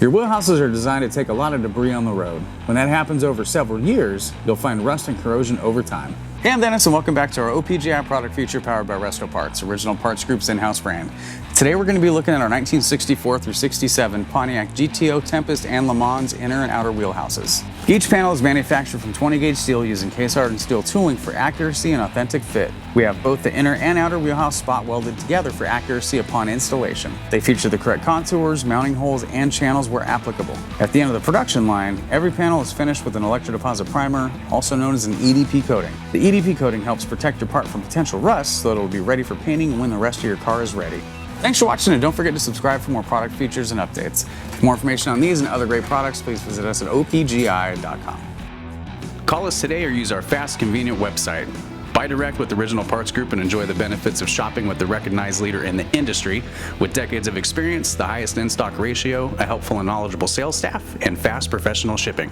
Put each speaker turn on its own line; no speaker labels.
Your wheelhouses are designed to take a lot of debris on the road. When that happens over several years, you'll find rust and corrosion over time. Hey, I'm Dennis and welcome back to our OPGI product feature powered by Resto Parts, Original Parts Group's in-house brand. Today we're going to be looking at our 1964 through 67 Pontiac GTO, Tempest, and LeMans inner and outer wheelhouses. Each panel is manufactured from 20-gauge steel using case-hardened steel tooling for accuracy and authentic fit. We have both the inner and outer wheelhouse spot welded together for accuracy upon installation. They feature the correct contours, mounting holes, and channels where applicable. At the end of the production line, every panel is finished with an electrodeposit primer, also known as an EDP coating. The EDP coating helps protect your part from potential rust so that it will be ready for painting when the rest of your car is ready. Thanks for watching, and don't forget to subscribe for more product features and updates. For more information on these and other great products, please visit us at opgi.com.
Call us today or use our fast, convenient website. Buy direct with Original Parts Group and enjoy the benefits of shopping with the recognized leader in the industry with decades of experience, the highest in-stock ratio, a helpful and knowledgeable sales staff, and fast professional shipping.